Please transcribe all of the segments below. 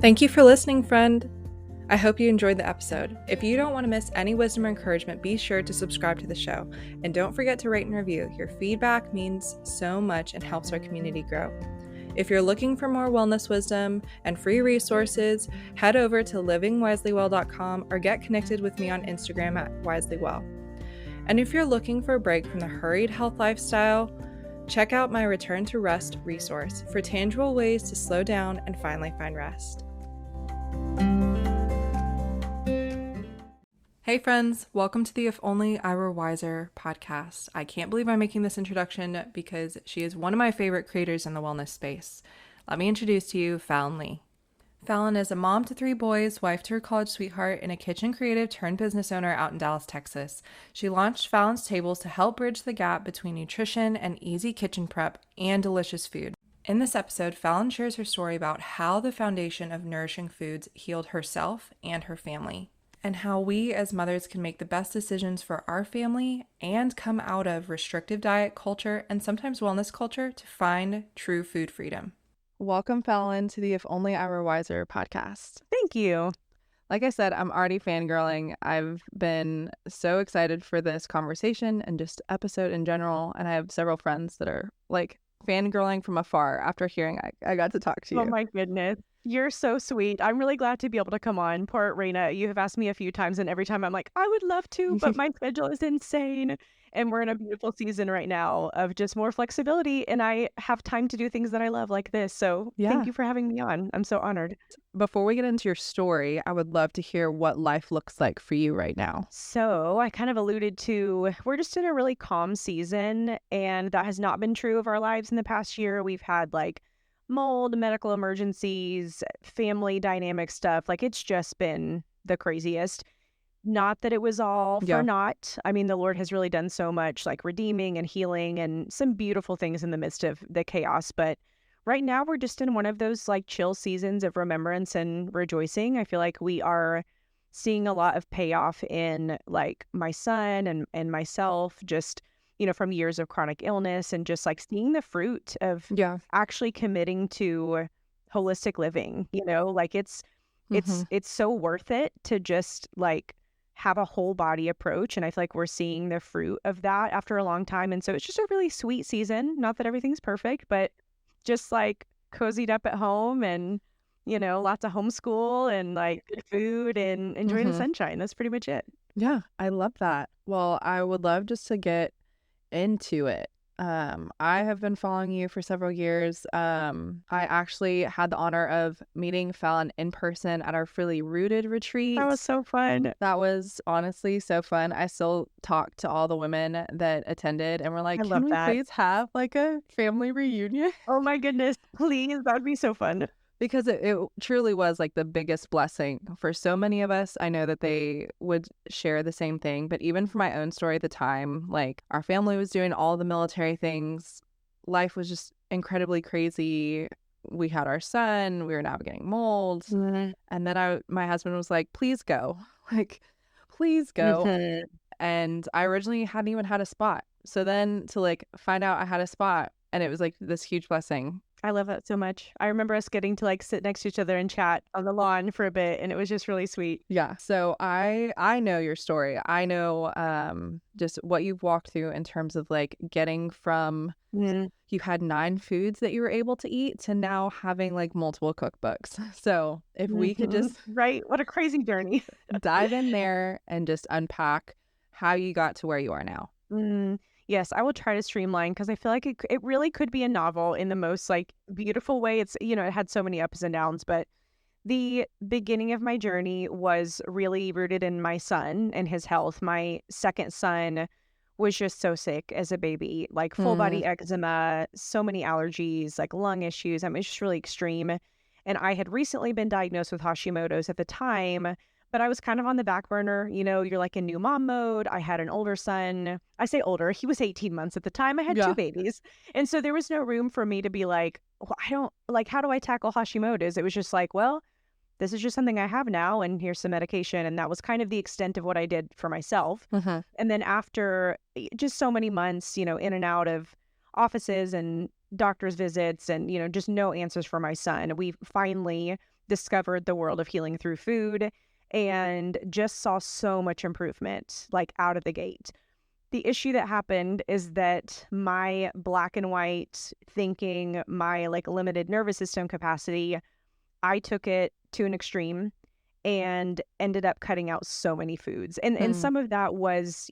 Thank you for listening, friend. I hope you enjoyed the episode. If you don't want to miss any wisdom or encouragement, be sure to subscribe to the show. And don't forget to rate and review. Your feedback means so much and helps our community grow. If you're looking for more wellness wisdom and free resources, head over to livingwiselywell.com or get connected with me on Instagram at wiselywell. And if you're looking for a break from the hurried health lifestyle, check out my Return to Rest resource for tangible ways to slow down and finally find rest. Hey friends, welcome to the If Only I Were Wiser podcast. I can't believe I'm making this introduction because she is one of my favorite creators in the wellness space. Let me introduce to you Fallon. Fallon is a mom to 3 boys, wife to her college sweetheart, and a kitchen creative turned business owner out in Dallas, Texas. She launched Fallon's Tables to help bridge the gap between nutrition and easy kitchen prep and delicious food. In this episode, Fallon shares her story about how the foundation of nourishing foods healed herself and her family, and how we as mothers can make the best decisions for our family and come out of restrictive diet culture and sometimes wellness culture to find true food freedom. Welcome, Fallon, to the If Only I Were Wiser podcast. Thank you. Like I said, I'm already fangirling. I've been so excited for this conversation and just episode in general. And I have several friends that are like fangirling from afar after hearing I got to talk to you. Oh my goodness. You're so sweet. I'm really glad to be able to come on. Poor Raina, you have asked me a few times, and every time I'm like, I would love to, but my schedule is insane. And we're in a beautiful season right now of just more flexibility, and I have time to do things that I love like this. So Thank you for having me on. I'm so honored. Before we get into your story, I would love to hear what life looks like for you right now. So I kind of alluded to, we're just in a really calm season, and that has not been true of our lives in the past year. We've had like mold, medical emergencies, family dynamic stuff. Like it's just been the craziest. Not that it was all for naught. I mean, the Lord has really done so much, like redeeming and healing and some beautiful things in the midst of the chaos. But right now we're just in one of those like chill seasons of remembrance and rejoicing. I feel like we are seeing a lot of payoff in like my son and myself, just from years of chronic illness, and just like seeing the fruit of actually committing to holistic living, like it's so worth it to just like have a whole body approach. And I feel like we're seeing the fruit of that after a long time. And so it's just a really sweet season. Not that everything's perfect, but just like cozied up at home and, lots of homeschool and like good food and enjoying the sunshine. That's pretty much it. Yeah, I love that. Well, I would love just to get into it. I have been following you for several years. I actually had the honor of meeting Fallon in person at our Freely Rooted retreat. That was so fun. That was honestly so fun. I still talk to all the women that attended and we're like, can we please have like a family reunion? Oh my goodness, please. That'd be so fun. Because it truly was like the biggest blessing for so many of us. I know that they would share the same thing, but even for my own story at the time, like our family was doing all the military things. Life was just incredibly crazy. We had our son, we were navigating mold. And then my husband was like, please go, please go. And I originally hadn't even had a spot. So then to like find out I had a spot, and it was like this huge blessing. I love that so much. I remember us getting to like sit next to each other and chat on the lawn for a bit, and it was just really sweet. Yeah. So I know your story. I know just what you've walked through in terms of like getting from you had 9 foods that you were able to eat to now having like multiple cookbooks. So if we could just what a crazy journey. dive in there and just unpack how you got to where you are now. Yes, I will try to streamline because I feel like it really could be a novel in the most like beautiful way. It's, it had so many ups and downs, but the beginning of my journey was really rooted in my son and his health. My second son was just so sick as a baby, like full body eczema, so many allergies, like lung issues. I mean, it's just really extreme. And I had recently been diagnosed with Hashimoto's at the time, but I was kind of on the back burner. You're like in new mom mode. I had an older son. I say older. He was 18 months at the time. I had 2 babies. And so there was no room for me to be like, well, I don't like, how do I tackle Hashimoto's? It was just like, well, this is just something I have now, and here's some medication. And that was kind of the extent of what I did for myself. And then after just so many months, in and out of offices and doctor's visits and, just no answers for my son, we finally discovered the world of healing through food and just saw so much improvement, like out of the gate. The issue that happened is that my black and white thinking, my like limited nervous system capacity, I took it to an extreme and ended up cutting out so many foods. And Mm. some of that was,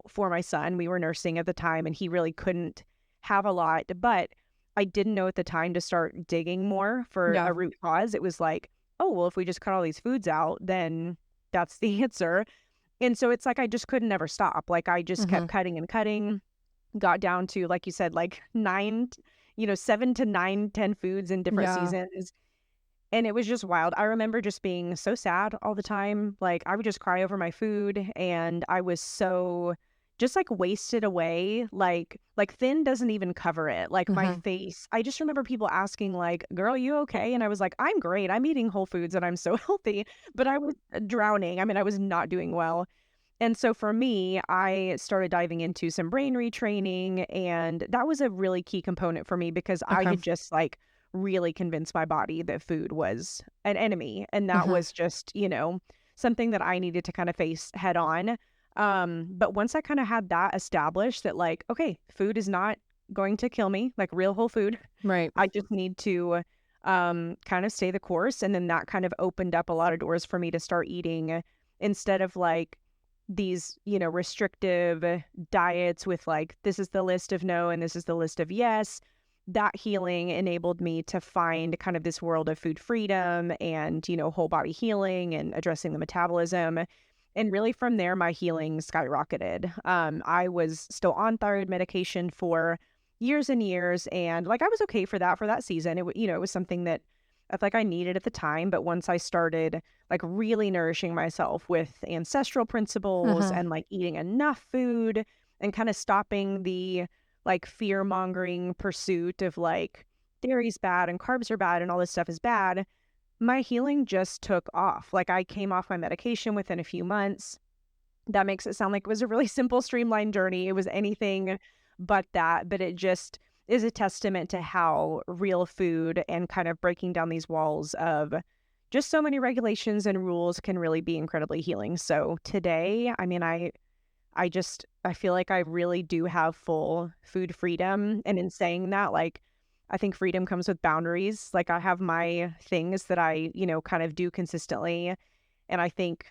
for my son. We were nursing at the time and he really couldn't have a lot, but I didn't know at the time to start digging more for Yeah. a root cause. It was like, oh, well, if we just cut all these foods out, then that's the answer. And so it's like I just couldn't ever stop. Like I just Mm-hmm. kept cutting and cutting, got down to, like you said, like 7 to 9, 10 foods in different Yeah. seasons. And it was just wild. I remember just being so sad all the time. Like I would just cry over my food and I was so just like wasted away. Like thin doesn't even cover it. Like my Mm-hmm. face. I just remember people asking like, "Girl, you okay?" And I was like, "I'm great. I'm eating whole foods and I'm so healthy." But I was drowning. I mean, I was not doing well. And so for me, I started diving into some brain retraining, and that was a really key component for me because I Okay. had just like really convinced my body that food was an enemy. And that Mm-hmm. was just, something that I needed to kind of face head on. But once I kind of had that established that, like, okay, food is not going to kill me, like real whole food, Right. I just need to kind of stay the course. And then that kind of opened up a lot of doors for me to start eating instead of like these, restrictive diets with like, this is the list of no and this is the list of yes. That healing enabled me to find kind of this world of food freedom and, whole body healing and addressing the metabolism. And really from there, my healing skyrocketed. I was still on thyroid medication for years and years. And like, I was okay for that season. It was something that I felt like I needed at the time. But once I started like really nourishing myself with ancestral principles Mm-hmm. and like eating enough food and kind of stopping the like fear mongering pursuit of like dairy's bad and carbs are bad and all this stuff is bad, my healing just took off. Like I came off my medication within a few months. That makes it sound like it was a really simple, streamlined journey. It was anything but that, but it just is a testament to how real food and kind of breaking down these walls of just so many regulations and rules can really be incredibly healing. So today, I mean, I feel like I really do have full food freedom. And in saying that, like, I think freedom comes with boundaries. Like I have my things that I, kind of do consistently. And I think,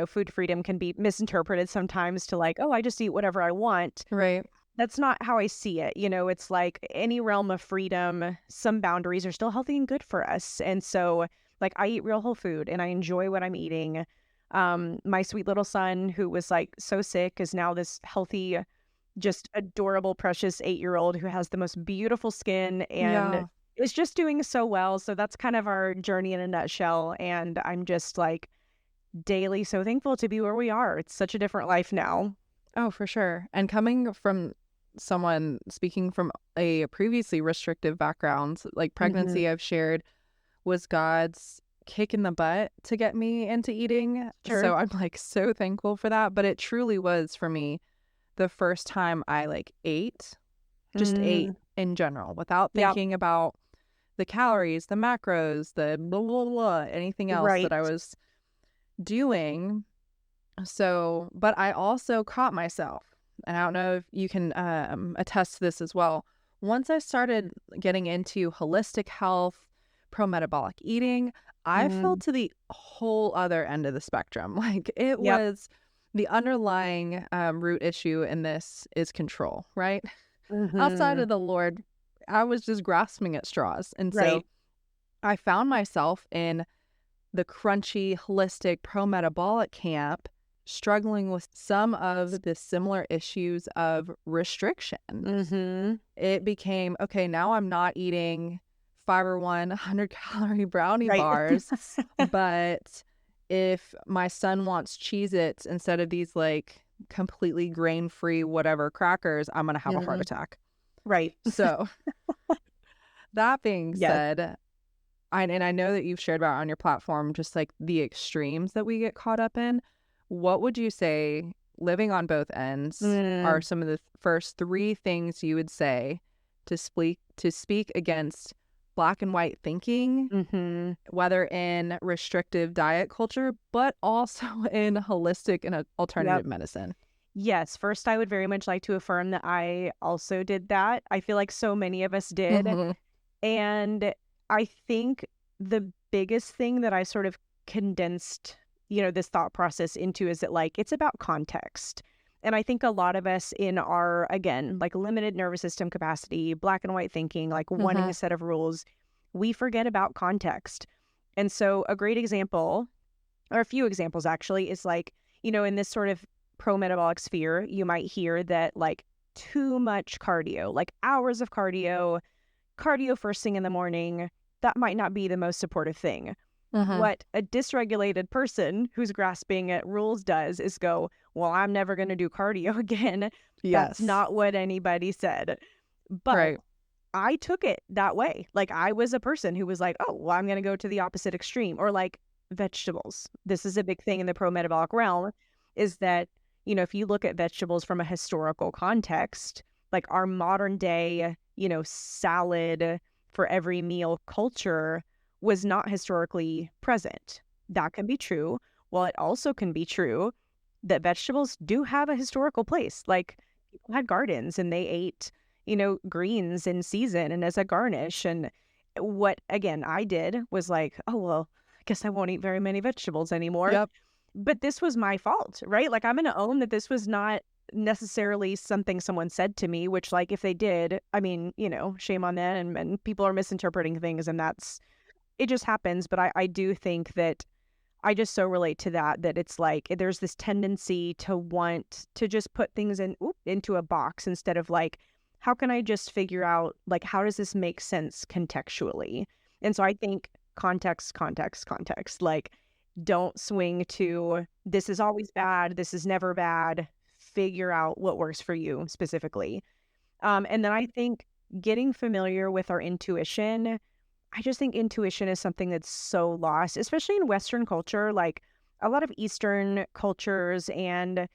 food freedom can be misinterpreted sometimes to like, oh, I just eat whatever I want. Right. That's not how I see it. It's like any realm of freedom, some boundaries are still healthy and good for us. And so, like, I eat real whole food and I enjoy what I'm eating. My sweet little son, who was like so sick, is now this healthy, just adorable, precious 8-year-old who has the most beautiful skin and Yeah. is just doing so well. So that's kind of our journey in a nutshell. And I'm just like daily so thankful to be where we are. It's such a different life now. Oh, for sure. And coming from someone speaking from a previously restrictive background, like Hmm. pregnancy, I've shared was God's kick in the butt to get me into eating. Sure. So I'm like so thankful for that. But it truly was for me the first time I like just ate Mm, in general without yep. thinking about the calories, the macros, the blah, blah, blah, anything else that Right. I was doing. So, but I also caught myself, and I don't know if you can attest to this as well. Once I started getting into holistic health, pro-metabolic eating, I fell Mm, to the whole other end of the spectrum. Like it yep. was the underlying root issue in this is control, right? Outside Hmm. of the Lord, I was just grasping at straws. And so Right. I found myself in the crunchy, holistic, pro-metabolic camp, struggling with some of the similar issues of restriction. Hmm. It became, okay, now I'm not eating Fiber One 100-calorie brownie Right. bars, but if my son wants Cheez-Its instead of these like completely grain-free whatever crackers, I'm going to have a heart Hmm. attack. Right. So that being Yes. said, and I know that you've shared about on your platform just like the extremes that we get caught up in. What would you say, living on both ends, are Mm, some of the first three things you would say to speak against black and white thinking, Mm-hmm. whether in restrictive diet culture, but also in holistic and Yep. alternative medicine. Yes. First, I would very much like to affirm that I also did that. I feel like so many of us did. Mm-hmm. And I think the biggest thing that I sort of condensed, this thought process into is that like it's about context. And I think a lot of us in our, again, like limited nervous system capacity, black and white thinking, like wanting Mm-hmm. a set of rules, we forget about context. And so a great example, or a few examples actually, is like, in this sort of pro metabolic sphere, you might hear that like too much cardio, like hours of cardio first thing in the morning, that might not be the most supportive thing. Mm-hmm. What a dysregulated person who's grasping at rules does is go, well, I'm never going to do cardio again. That's Yes. not what anybody said. But Right. I took it that way. Like I was a person who was like, oh, well, I'm going to go to the opposite extreme. Or like vegetables. This is a big thing in the pro metabolic realm is that, if you look at vegetables from a historical context, like our modern day, salad for every meal culture was not historically present. That can be true. Well, it also can be true that vegetables do have a historical place. Like people had gardens and they ate, greens in season and as a garnish. And what, again, I did was like, oh, well, I guess I won't eat very many vegetables anymore. Yep. But this was my fault, right? Like I'm going to own that this was not necessarily something someone said to me, which like if they did, I mean, shame on them and people are misinterpreting things and it just happens. But I do think that I just so relate to that it's like there's this tendency to want to just put things into a box instead of like, how can I just figure out like, how does this make sense contextually? And so I think context, like don't swing to this is always bad, this is never bad. Figure out what works for you specifically. And then I think getting familiar with our intuition, I just think intuition is something that's so lost, especially in Western culture. Like a lot of Eastern cultures and,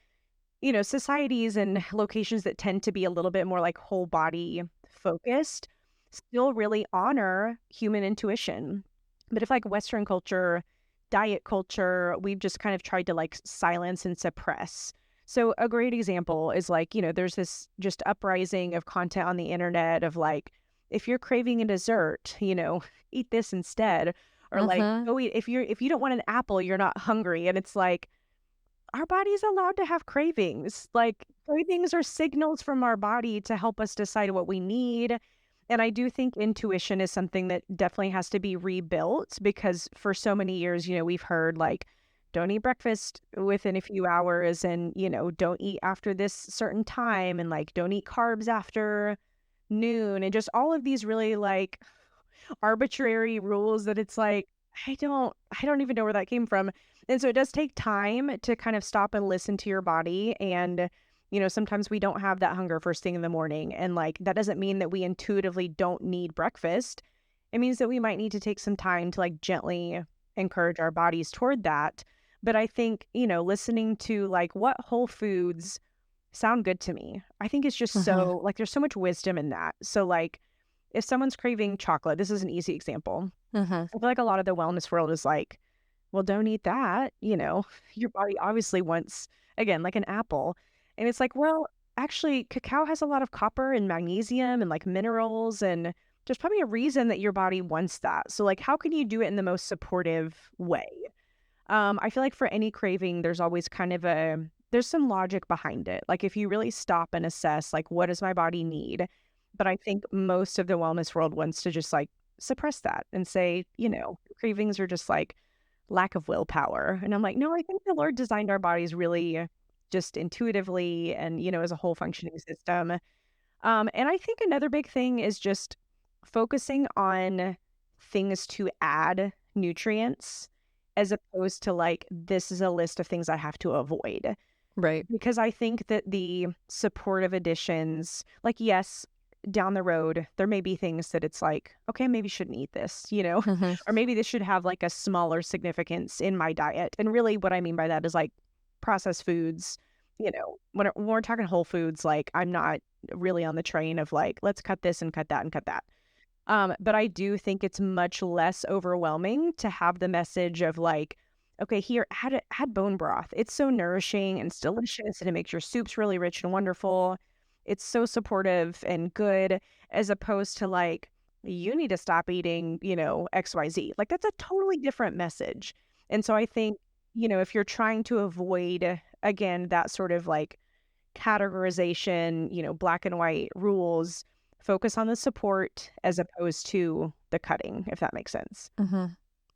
societies and locations that tend to be a little bit more like whole body focused still really honor human intuition. But if like Western culture, diet culture, we've just kind of tried to like silence and suppress. So a great example is like, there's this just uprising of content on the internet of like, if you're craving a dessert, eat this instead. Or like, Mm-hmm. oh, if you don't want an apple, you're not hungry. And it's like, our body's allowed to have cravings. Like cravings are signals from our body to help us decide what we need. And I do think intuition is something that definitely has to be rebuilt because for so many years, we've heard like, don't eat breakfast within a few hours and, don't eat after this certain time and like, don't eat carbs after noon and just all of these really like arbitrary rules that it's like I don't even know where that came from. And so it does take time to kind of stop and listen to your body and sometimes we don't have that hunger first thing in the morning and like that doesn't mean that we intuitively don't need breakfast. It means that we might need to take some time to like gently encourage our bodies toward that. But I think, listening to like what whole foods sound good to me. I think it's just Mm-hmm. so like there's so much wisdom in that. So like if someone's craving chocolate, this is an easy example. Mm-hmm. I feel like a lot of the wellness world is like, well, don't eat that. Your body obviously wants, again, like an apple. And it's like, well, actually, cacao has a lot of copper and magnesium and like minerals. And there's probably a reason that your body wants that. So, like, how can you do it in the most supportive way? I feel like for any craving, there's always kind of there's some logic behind it. Like, if you really stop and assess, like, what does my body need? But I think most of the wellness world wants to just like suppress that and say, cravings are just like lack of willpower. And I'm like, no, I think the Lord designed our bodies really just intuitively and, as a whole functioning system. And I think another big thing is just focusing on things to add nutrients as opposed to like, this is a list of things I have to avoid. Right. Because I think that the supportive additions, like, yes, down the road, there may be things that it's like, okay, maybe shouldn't eat this, Mm-hmm. or maybe this should have like a smaller significance in my diet. And really, what I mean by that is like processed foods, when we're talking whole foods, like, I'm not really on the train of like, let's cut this and cut that and cut that. But I do think it's much less overwhelming to have the message of like, okay, here, add bone broth. It's so nourishing and it's delicious and it makes your soups really rich and wonderful. It's so supportive and good, as opposed to like, you need to stop eating, XYZ. Like that's a totally different message. And so I think, if you're trying to avoid, again, that sort of like categorization, black and white rules, focus on the support as opposed to the cutting, if that makes sense. Mm-hmm.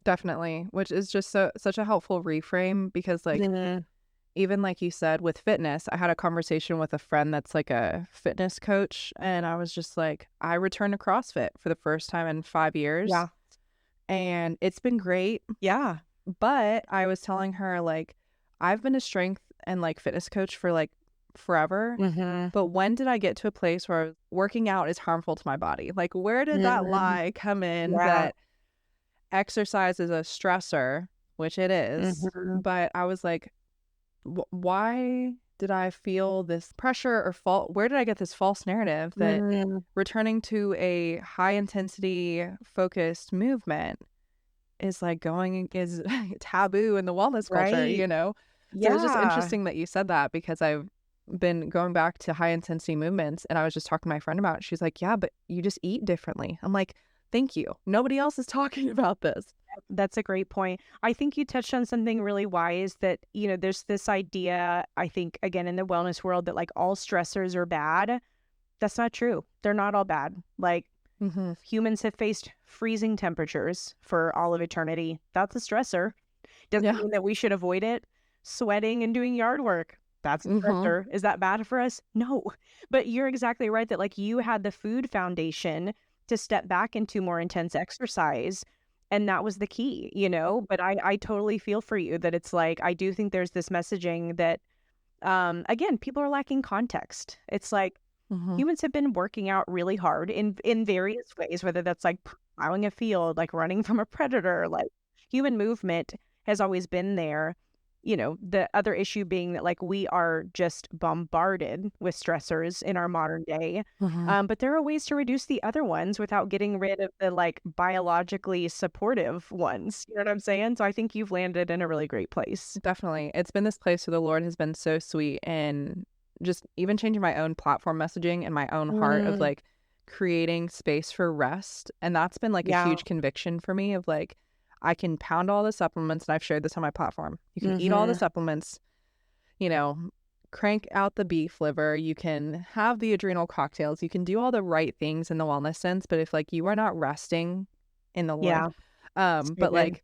Definitely, which is just such a helpful reframe because like Mhm. even like you said with fitness, I had a conversation with a friend that's like a fitness coach and I was just like, I returned to CrossFit for the first time in 5 years Yeah. and it's been great. Yeah. But I was telling her like I've been a strength and like fitness coach for like forever. Mhm. But when did I get to a place where working out is harmful to my body? Like where did that Mhm. lie come in Yeah. that exercise is a stressor, which it is. Mhm. But I was like, why did I feel this pressure or fault? Where did I get this false narrative that Mhm. returning to a high intensity focused movement is like going is taboo in the wellness culture, Right. So it's just Yeah. interesting that you said that because I've been going back to high intensity movements and I was just talking to my friend about it. She's like, yeah, but you just eat differently. I'm like, thank you. Nobody else is talking about this. That's a great point. I think you touched on something really wise that, there's this idea, I think, again, in the wellness world that like all stressors are bad. That's not true. They're not all bad. Like Mm-hmm. humans have faced freezing temperatures for all of eternity. That's a stressor. Doesn't Yeah. mean that we should avoid it. Sweating and doing yard work. That's a Mm-hmm. stressor. Is that bad for us? No. But you're exactly right that like you had the food foundation to step back into more intense exercise. And that was the key, But I totally feel for you that it's like I do think there's this messaging that again, people are lacking context. It's like Mm-hmm. humans have been working out really hard in various ways, whether that's like plowing a field, like running from a predator, like human movement has always been there. The other issue being that like we are just bombarded with stressors in our modern day. Mm-hmm. But there are ways to reduce the other ones without getting rid of the like biologically supportive ones. You know what I'm saying? So I think you've landed in a really great place. Definitely. It's been this place where the Lord has been so sweet and just even changing my own platform messaging and my own heart of Mm, like creating space for rest. And that's been like a yeah. huge conviction for me of like, I can pound all the supplements and I've shared this on my platform. You can eat all the Hmm. supplements, you know, crank out the beef liver, you can have the adrenal cocktails, you can do all the right things in the wellness sense. But if like you are not resting in the Lord, Yeah. So but good. like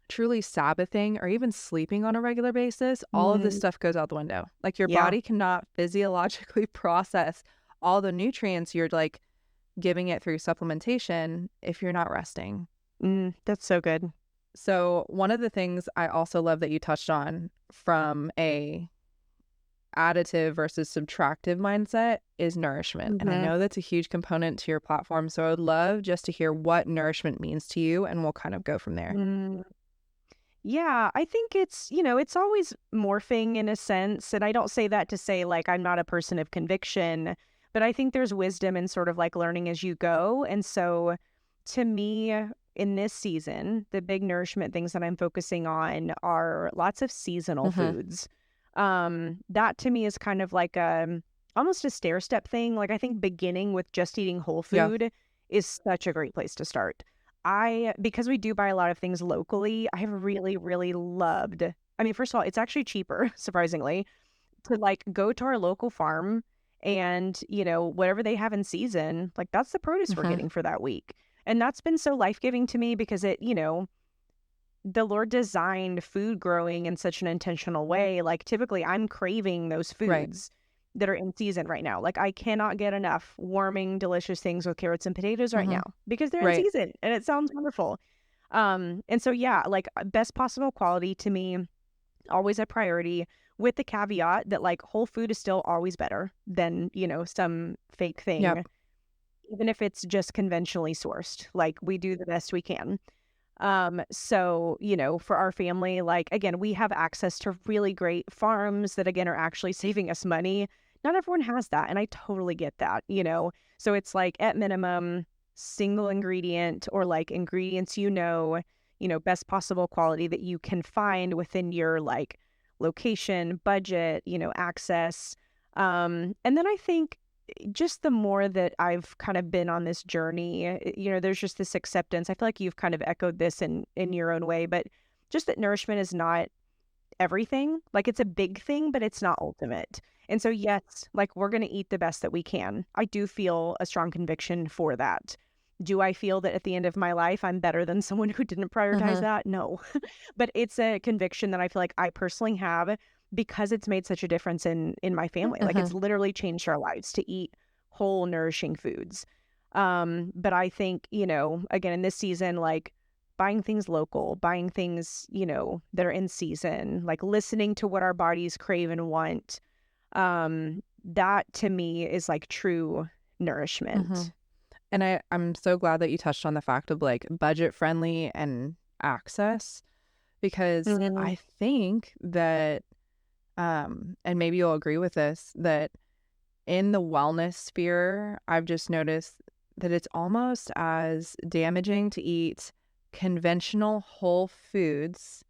truly Sabbathing or even sleeping on a regular basis, all of this Mm, stuff goes out the window. Like your yeah. body cannot physiologically process all the nutrients you're like giving it through supplementation if you're not resting. That's so good. So, one of the things I also love that you touched on from a additive versus subtractive mindset is nourishment. And I Mhm. know that's a huge component to your platform. So, I would love just to hear what nourishment means to you and we'll kind of go from there. Mm. Yeah, I think it's always morphing in a sense. And I don't say that to say like I'm not a person of conviction, but I think there's wisdom in sort of like learning as you go. And so to me, in this season, the big nourishment things that I'm focusing on are lots of seasonal Hmm. foods. That to me is kind of like almost a stair step thing. Like I think beginning with just eating whole Yeah. food is such a great place to start. Because we do buy a lot of things locally, I have really, really loved. I mean, first of all, it's actually cheaper, surprisingly, to like go to our local farm and, whatever they have in season, like that's the produce we're Hmm. getting for that week. And that's been so life-giving to me because the Lord designed food growing in such an intentional way. Like typically I'm craving those Right. foods that are in season right now. Like I cannot get enough warming, delicious things with carrots and potatoes right Hmm. now because they're in Right. season and it sounds wonderful. And so yeah, like best possible quality to me, always a priority with the caveat that like whole food is still always better than, some fake Yep. thing, even if it's just conventionally sourced. Like we do the best we can. So, for our family, like again, we have access to really great farms that again are actually saving us money. Not everyone has that, and I totally get that. So it's like at minimum, single ingredient or like ingredients, best possible quality that you can find within your like location, budget, access. And then I think just the more that I've kind of been on this journey, there's just this acceptance. I feel like you've kind of echoed this in your own way, but just that nourishment is not everything. Like it's a big thing, but it's not ultimate. And so, yes, like we're going to eat the best that we can. I do feel a strong conviction for that. Do I feel that at the end of my life, I'm better than someone who didn't prioritize that? No. But it's a conviction that I feel like I personally have because it's made such a difference in my family. Like it's literally changed our lives to eat whole, nourishing foods. But I think, again, in this season, like buying things local, buying things, that are in season, like listening to what our bodies crave and want. That to me is like true nourishment. And I'm so glad that you touched on the fact of like budget friendly and access, because I think that, and maybe you'll agree with this, that in the wellness sphere, I've just noticed that it's almost as damaging to eat conventional whole foods,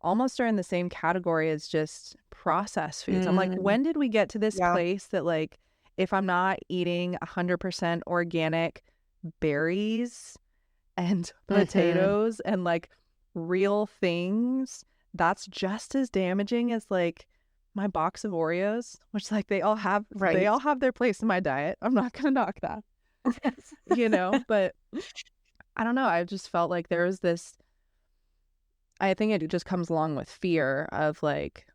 almost are in the same category as just processed foods. I'm like, when did we get to this place that like, if I'm not eating 100% organic berries and potatoes and like real things, that's just as damaging as like my box of Oreos, which like they all have their place in my diet. I'm not gonna knock that. But I don't know. I just felt like there was this, I think it just comes along with fear of like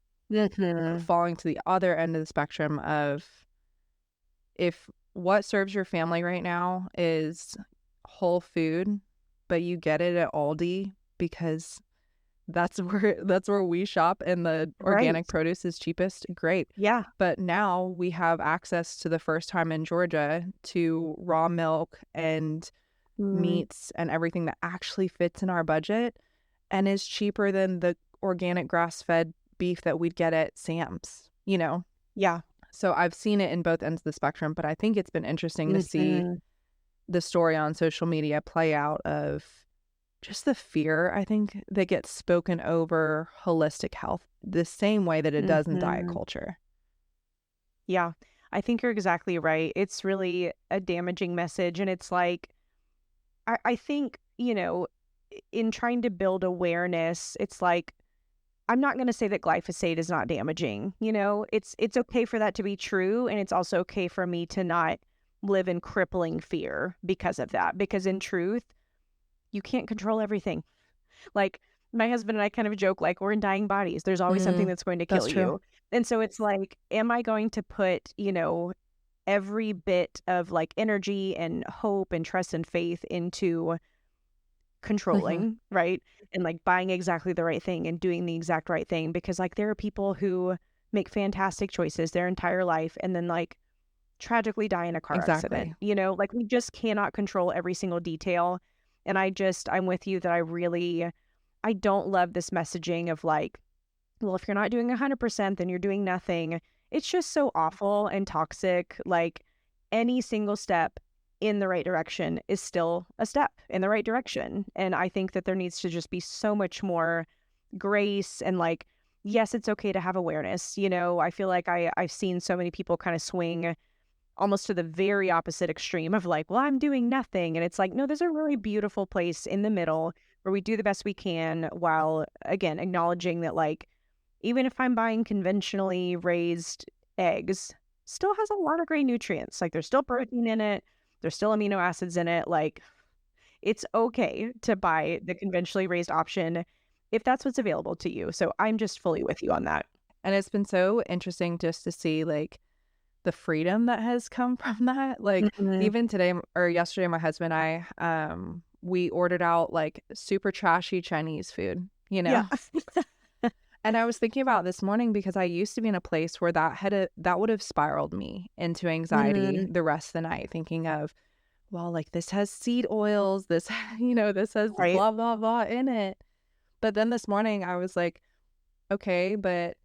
falling to the other end of the spectrum of, if what serves your family right now is whole food, but you get it at Aldi because that's where we shop and the organic produce is cheapest, great. Yeah. But now we have access to the first time in Georgia to raw milk and meats and everything that actually fits in our budget and is cheaper than the organic grass-fed beef that we'd get at Sam's, Yeah. So I've seen it in both ends of the spectrum, but I think it's been interesting to see the story on social media play out of just the fear, I think, that gets spoken over holistic health the same way that it does in diet culture. Yeah, I think you're exactly right. It's really a damaging message. And it's like, I think, in trying to build awareness, it's like, I'm not going to say that glyphosate is not damaging. It's okay for that to be true. And it's also okay for me to not live in crippling fear because of that. Because in truth, you can't control everything. Like my husband and I kind of joke, like we're in dying bodies. There's always something that's going to kill you. And so it's like, am I going to put, every bit of like energy and hope and trust and faith into controlling, right? And like buying exactly the right thing and doing the exact right thing, because like there are people who make fantastic choices their entire life and then like tragically die in a car accident. Like we just cannot control every single detail. And I'm with you that I don't love this messaging of like, well, if you're not doing 100%, then you're doing nothing. It's just so awful and toxic. Like any single step in the right direction is still a step in the right direction. And I think that there needs to just be so much more grace and like, yes, it's okay to have awareness. I feel like I've seen so many people kind of swing almost to the very opposite extreme of like, well, I'm doing nothing. And it's like, no, there's a really beautiful place in the middle where we do the best we can while, again, acknowledging that like, even if I'm buying conventionally raised eggs, still has a lot of great nutrients. Like there's still protein in it. There's still amino acids in it. Like it's okay to buy the conventionally raised option if that's what's available to you. So I'm just fully with you on that. And it's been so interesting just to see like the freedom that has come from that. Like even today or yesterday, my husband and I, we ordered out like super trashy Chinese food, Yeah. And I was thinking about this morning because I used to be in a place where that would have spiraled me into anxiety the rest of the night, thinking of, well, like this has seed oils, this, this has blah, blah, blah in it. But then this morning I was like, okay, but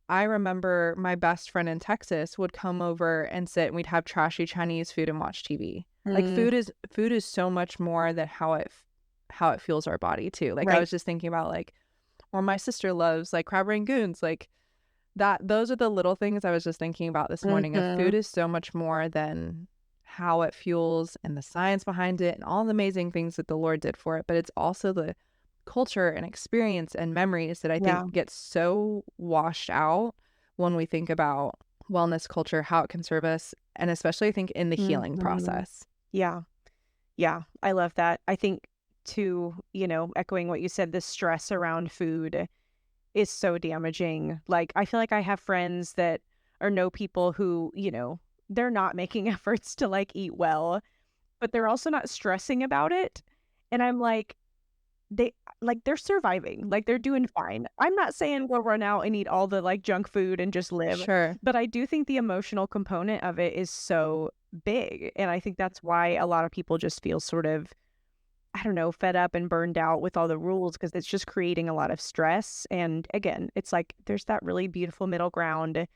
I remember my best friend in Texas would come over and sit and we'd have trashy Chinese food and watch TV. Like food is so much more than how it fuels our body too. Like I Right. was just thinking about like, or my sister loves like crab rangoons, like that. Those are the little things I was just thinking about this morning. Of Mhm. food is so much more than how it fuels and the science behind it and all the amazing things that the Lord did for it. But it's also the culture and experience and memories that I think Yeah. get so washed out when we think about wellness culture, how it can serve us, and especially I think in the healing Mhm. process. Yeah. Yeah. I love that. I think too, echoing what you said, the stress around food is so damaging. Like, I feel like I have friends that or know people who, they're not making efforts to like eat well, but they're also not stressing about it. And I'm like, they're surviving. Like they're doing fine. I'm not saying go run out and eat all the like junk food and just live, Sure. but I do think the emotional component of it is so big. And I think that's why a lot of people just feel sort of, I don't know, fed up and burned out with all the rules because it's just creating a lot of stress. And again, it's like there's that really beautiful middle ground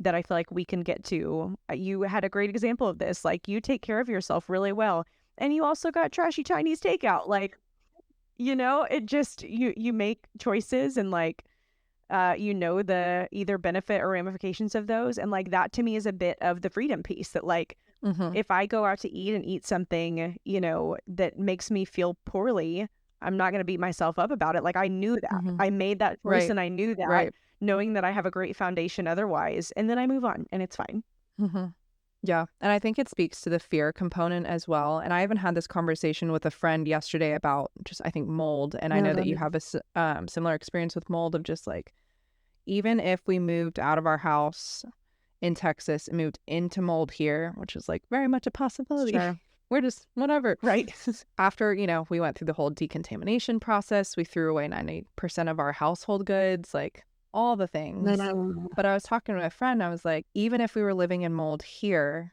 that I feel like we can get to. You had a great example of this. Like you take care of yourself really well. And you also got trashy Chinese takeout. Like, it just you make choices and like the either benefit or ramifications of those. And like that to me is a bit of the freedom piece that like Mm-hmm. if I go out to eat and eat something, that makes me feel poorly, I'm not going to beat myself up about it. Like I knew that. Mm-hmm. I made that choice Right. and I knew that, Right. knowing that I have a great foundation otherwise. And then I move on and it's fine. Mm-hmm. Yeah. And I think it speaks to the fear component as well. And I even had this conversation with a friend yesterday about just, I think, mold. And I know that you have a similar experience with mold of just like, even if we moved out of our house in Texas and moved into mold here, which is like very much a possibility, Sure. we're just whatever. Right. After, we went through the whole decontamination process, we threw away 90% of our household goods, like all the things. But I was talking to a friend, I was like, even if we were living in mold here,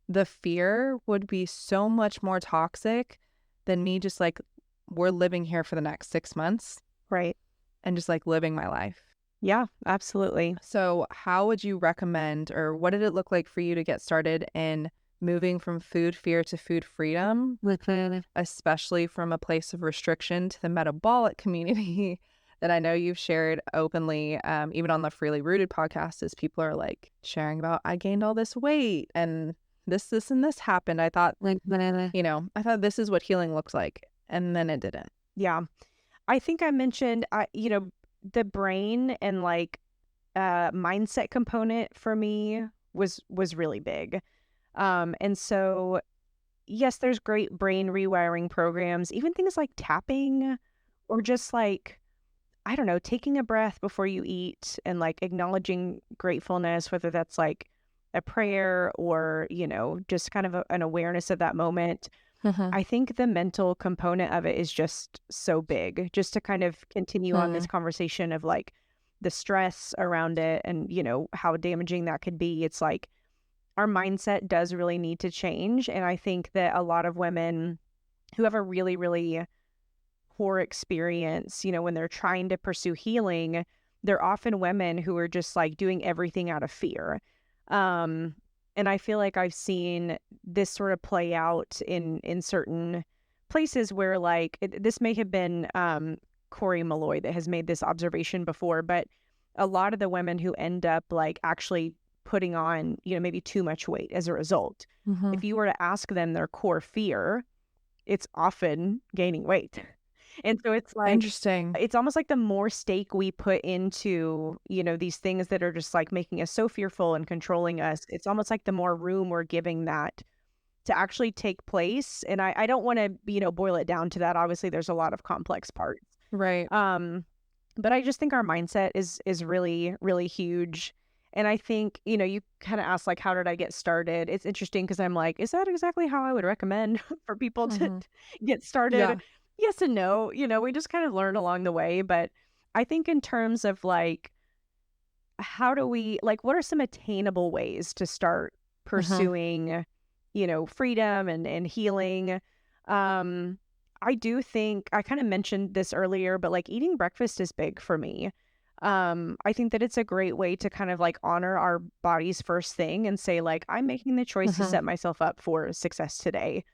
the fear would be so much more toxic than me just like, we're living here for the next 6 months Right. and just like living my life. Yeah, absolutely. So, how would you recommend, or what did it look like for you to get started in moving from food fear to food freedom, especially from a place of restriction to the metabolic community that I know you've shared openly, even on the Freely Rooted podcast, as people are like sharing about, I gained all this weight and this, and this happened. I thought, I thought this is what healing looks like. And then it didn't. Yeah. I think I mentioned, the brain and like mindset component for me was really big. And so yes, there's great brain rewiring programs, even things like tapping or just like, I don't know, taking a breath before you eat and like acknowledging gratefulness, whether that's like a prayer or, just kind of an awareness of that moment. Mm-hmm. I think the mental component of it is just so big, just to kind of continue on this conversation of like the stress around it and, how damaging that could be. It's like our mindset does really need to change. And I think that a lot of women who have a really, really poor experience, when they're trying to pursue healing, they're often women who are just like doing everything out of fear. Um, and I feel like I've seen this sort of play out in certain places where like this may have been Corey Malloy that has made this observation before, but a lot of the women who end up like actually putting on, maybe too much weight as a result, Mm-hmm. if you were to ask them their core fear, it's often gaining weight. And so it's like, Interesting. it's almost like the more stake we put into, these things that are just like making us so fearful and controlling us, it's almost like the more room we're giving that to actually take place. And I don't want to, boil it down to that. Obviously, there's a lot of complex parts. Right. But I just think our mindset is really, really huge. And I think, you kind of asked like, how did I get started? It's interesting because I'm like, is that exactly how I would recommend for people to Mm-hmm. get started? Yeah. Yes and no. We just kind of learn along the way. But I think in terms of like, how do we like, what are some attainable ways to start Mm-hmm. pursuing, freedom and healing? I do think I kind of mentioned this earlier, but like eating breakfast is big for me. I think that it's a great way to kind of like honor our bodies first thing and say like, I'm making the choice to Mm-hmm. set myself up for success today.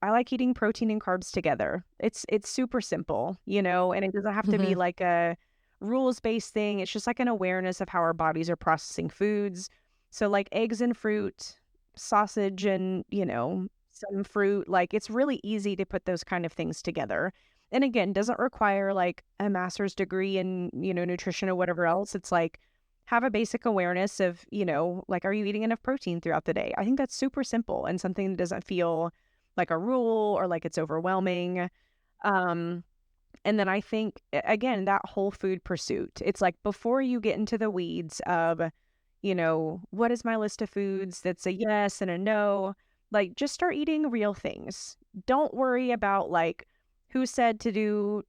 I like eating protein and carbs together. It's super simple, and it doesn't have to be Mm-hmm. like a rules-based thing. It's just like an awareness of how our bodies are processing foods. So like eggs and fruit, sausage and, some fruit, like it's really easy to put those kind of things together. And again, doesn't require like a master's degree in, nutrition or whatever else. It's like have a basic awareness of, like, are you eating enough protein throughout the day? I think that's super simple and something that doesn't feel like a rule or like it's overwhelming. Um, and then I think, again, that whole food pursuit, it's like before you get into the weeds of, what is my list of foods that's a yes and a no, like just start eating real things. Don't worry about like who said to do,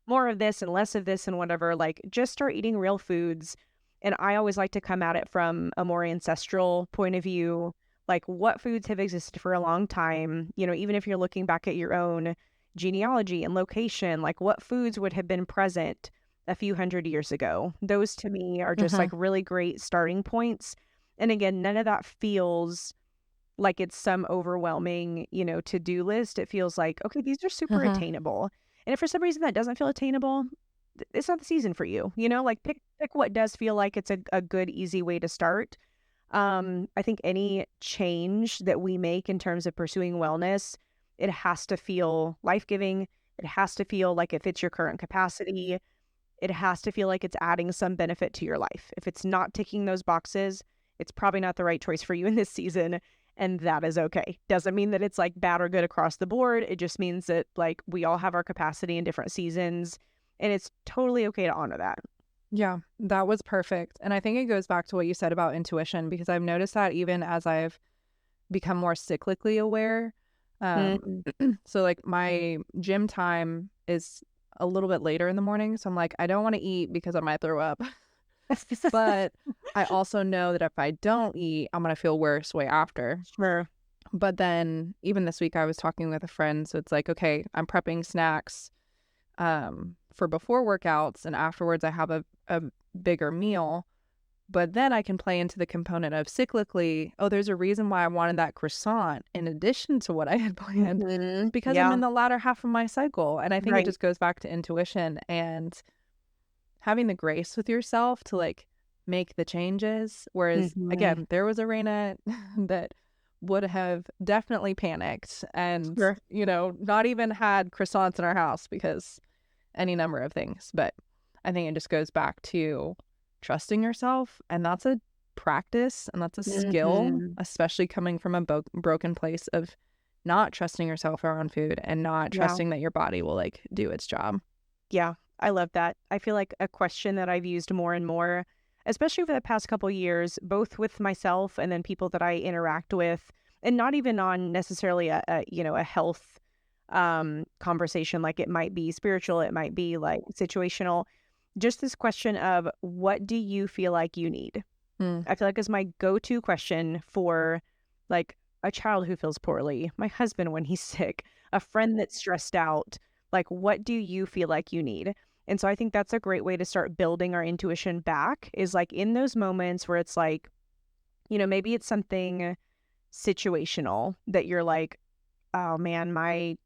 more of this and less of this and whatever. Like just start eating real foods. And I always like to come at it from a more ancestral point of view. Like what foods have existed for a long time, even if you're looking back at your own genealogy and location, like what foods would have been present a few hundred years ago. Those to me are just Mm-hmm. like really great starting points. And again, none of that feels like it's some overwhelming, to-do list. It feels like, okay, these are super Mm-hmm. attainable. And if for some reason that doesn't feel attainable, it's not the season for you, like pick what does feel like it's a good, easy way to start. I think any change that we make in terms of pursuing wellness, it has to feel life-giving. It has to feel like it fits your current capacity. It has to feel like it's adding some benefit to your life. If it's not ticking those boxes, it's probably not the right choice for you in this season. And that is okay. Doesn't mean that it's like bad or good across the board. It just means that like we all have our capacity in different seasons. And it's totally okay to honor that. Yeah, that was perfect. And I think it goes back to what you said about intuition, because I've noticed that even as I've become more cyclically aware. Um, Mm. so like my gym time is a little bit later in the morning. So I'm like, I don't want to eat because I might throw up. But I also know that if I don't eat, I'm going to feel worse way after. Sure. But then even this week, I was talking with a friend. So it's like, okay, I'm prepping snacks for before workouts, and afterwards I have a bigger meal. But then I can play into the component of cyclically, oh, there's a reason why I wanted that croissant in addition to what I had planned. It's Mhm. because I'm Yeah. in the latter half of my cycle. And I think it Right. just goes back to intuition and having the grace with yourself to like make the changes. Whereas Mhm. again, there was a Raina that would have definitely panicked and, Sure. not even had croissants in our house because any number of things. But I think it just goes back to trusting yourself. And that's a practice and that's a skill, Mhm. especially coming from a broken place of not trusting yourself around food and not Yeah. trusting that your body will like do its job. Yeah, I love that. I feel like a question that I've used more and more, especially over the past couple years, both with myself and then people that I interact with, and not even on necessarily a health conversation, like it might be spiritual, it might be like situational. Just this question of what do you feel like you need? Mm. I feel like is my go-to question for like a child who feels poorly, my husband when he's sick, a friend that's stressed out. Like, what do you feel like you need? And so I think that's a great way to start building our intuition back is like in those moments where it's like, maybe it's something situational that you're like, oh man, my,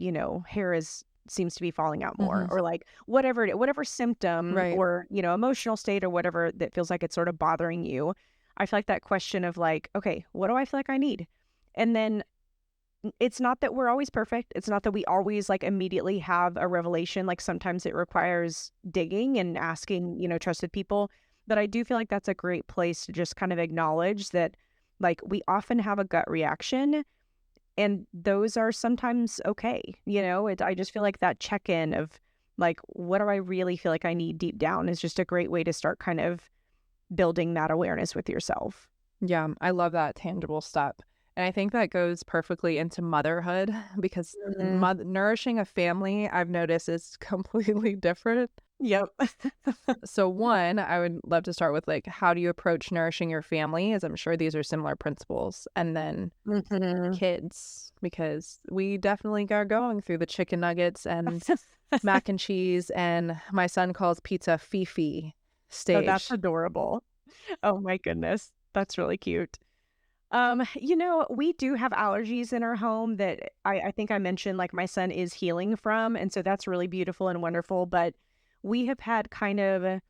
hair is seems to be falling out more Hmm. or like whatever symptom Right. or, emotional state or whatever that feels like it's sort of bothering you. I feel like that question of like, okay, what do I feel like I need? And then it's not that we're always perfect. It's not that we always like immediately have a revelation. Like sometimes it requires digging and asking, trusted people. But I do feel like that's a great place to just kind of acknowledge that like we often have a gut reaction and those are sometimes okay. I just feel like that check-in of like, what do I really feel like I need deep down is just a great way to start kind of building that awareness with yourself. Yeah, I love that tangible step. And I think that goes perfectly into motherhood because Mm, nourishing a family, I've noticed, is completely different. Yep. So one, I would love to start with like, how do you approach nourishing your family? As I'm sure these are similar principles. And then Mhm. kids, because we definitely are going through the chicken nuggets and mac and cheese, and my son calls pizza Fifi Oh, that's stage. adorable. Oh my goodness. That's really cute. We do have allergies in our home that I think I mentioned, like my son is healing from. And so that's really beautiful and wonderful. But we have had kind of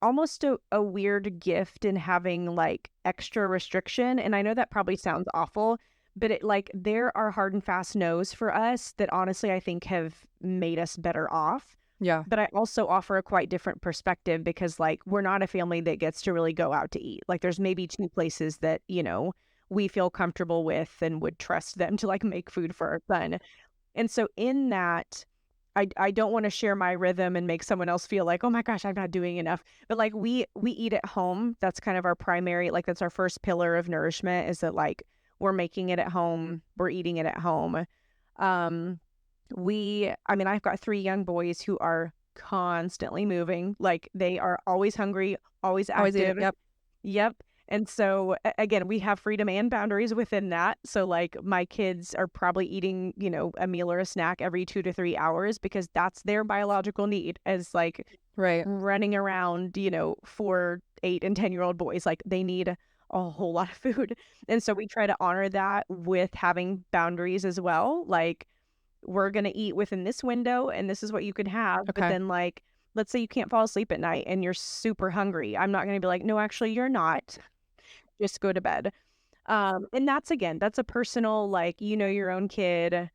almost a weird gift in having like extra restriction. And I know that probably sounds awful, but there are hard and fast no's for us that honestly I think have made us better off. Yeah. But I also offer a quite different perspective because like we're not a family that gets to really go out to eat. Like there's maybe two places that, we feel comfortable with and would trust them to like make food for our son. And so in that, I don't want to share my rhythm and make someone else feel like, oh my gosh, I'm not doing enough. But like we eat at home. That's kind of our primary, like that's our first pillar of nourishment is that like we're making it at home, we're eating it at home. Um I've got three young boys who are constantly moving. Like they are always hungry, always Always eat it. active. Yep. Yep. And so again, we have freedom and boundaries within that. So like my kids are probably eating, a meal or a snack every 2 to 3 hours because that's their biological need as like Right. running around, for 8 and 10-year-old boys. Like they need a whole lot of food. And so we try to honor that with having boundaries as well. Like we're going to eat within this window and this is what you can have. But Okay. then like, let's say you can't fall asleep at night and you're super hungry. I'm not going to be like, no, actually you're not, just go to bed. And that's a personal, like, your own kid.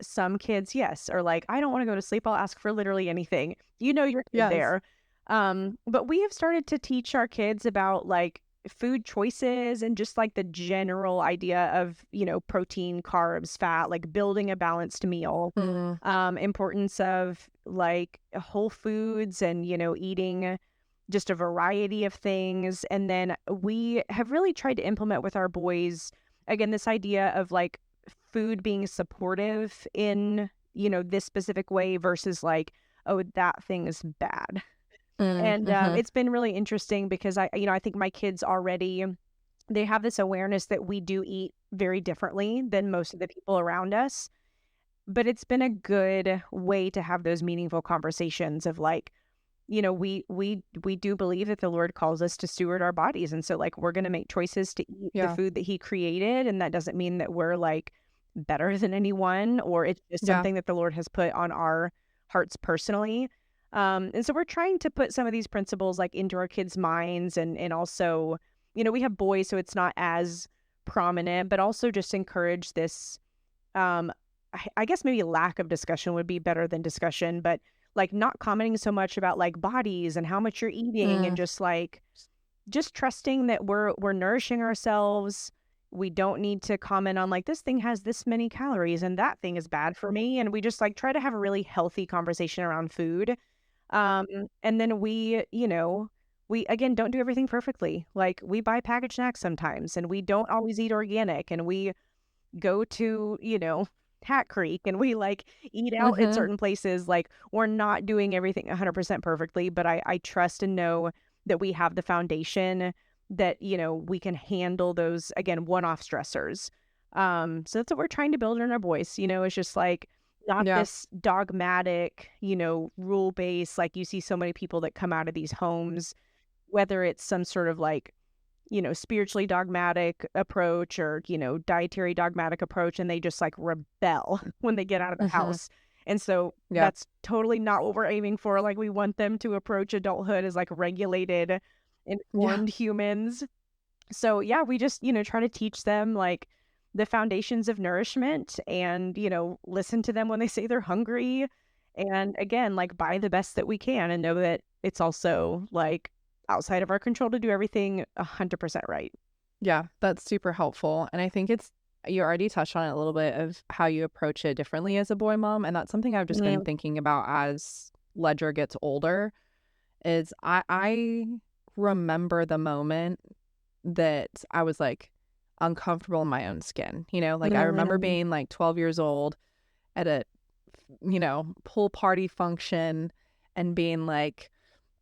Some kids, yes, are like, I don't want to go to sleep. I'll ask for literally anything. Your kid Yes. there. But we have started to teach our kids about like food choices and just like the general idea of, protein, carbs, fat, like building a balanced meal. Mm, Importance of like whole foods and, eating just a variety of things. And then we have really tried to implement with our boys, again, this idea of like food being supportive in, this specific way versus like, oh, that thing is bad. And mm-hmm. it's been really interesting because I think my kids already, they have this awareness that we do eat very differently than most of the people around us. But it's been a good way to have those meaningful conversations of like, we do believe that the Lord calls us to steward our bodies. And so like we're going to make choices to eat the Yeah. food that he created. And that doesn't mean that we're like better than anyone or it's just Yeah. something that the Lord has put on our hearts personally. And so we're trying to put some of these principles like into our kids' minds and also, we have boys, so it's not as prominent, but also just encourage this um I guess maybe lack of discussion would be better than discussion, but like not commenting so much about like bodies and how much you're eating and Mm, just like just trusting that we're nourishing ourselves. We don't need to comment on like this thing has this many calories and that thing is bad for me. And we just like try to have a really healthy conversation around food. Um, and then we again don't do everything perfectly. Like we buy packaged snacks sometimes and we don't always eat organic and we go to, Hat Creek and we like eat out at mm-hmm. certain places. Like we're not doing everything 100% perfectly, but I trust and know that we have the foundation that, we can handle those, again, one-off stressors. So that's what we're trying to build in our boys, it's just like not Yeah. this dogmatic, rule based, like you see so many people that come out of these homes, whether it's some sort of like spiritually dogmatic approach or, dietary dogmatic approach, and they just like rebel when they get out of the Mm-hmm. house. And so Yep. that's totally not what we're aiming for. Like we want them to approach adulthood as like regulated, Yeah. informed humans. So yeah, we just, try to teach them like the foundations of nourishment and, listen to them when they say they're hungry. And again, like buy the best that we can and know that it's also like outside of our control to do everything 100% right. Yeah. That's super helpful. And I think you already touched on it a little bit of how you approach it differently as a boy mom. And that's something I've just been Mm, thinking about as Ledger gets older is I remember the moment that I was like uncomfortable in my own skin. Like I remember mm, being like 12 years old at a, pool party function. and being like,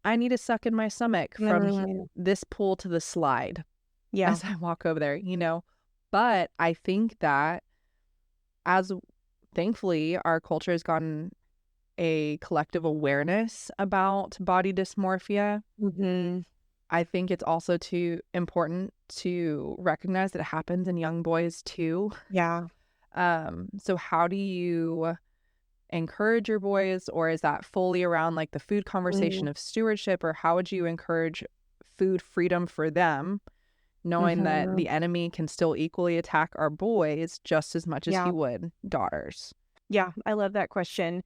I need to suck in my stomach from this pool to the slide Yeah. as I walk over there, you know? But I think that as thankfully our culture has gotten a collective awareness about body dysmorphia, Mm-hmm. I think it's also too important to recognize that it happens in young boys too. Yeah. So how do you encourage your boys, or is that fully around like the food conversation of stewardship, or how would you encourage food freedom for them, knowing that Mm-hmm. the enemy can still equally attack our boys just as much as he Yeah. would daughters? Yeah. I love that question.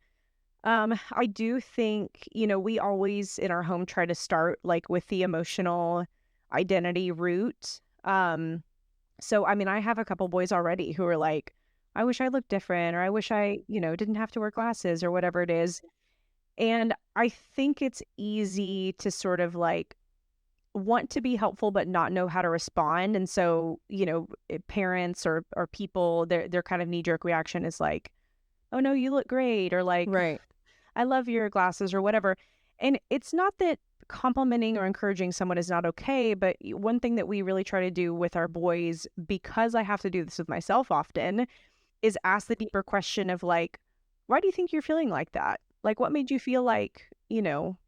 I do think, we always in our home try to start like with the emotional identity root. So I mean, I have a couple boys already who are like, I wish I looked different, or I wish I, didn't have to wear glasses or whatever it is. And I think it's easy to sort of like want to be helpful but not know how to respond. And so, parents or people, their kind of knee-jerk reaction is like, oh no, you look great, or like, Right. I love your glasses or whatever. And it's not that complimenting or encouraging someone is not okay, but one thing that we really try to do with our boys, because I have to do this with myself often, is ask the deeper question of like, why do you think you're feeling like that? Like, what made you feel like, you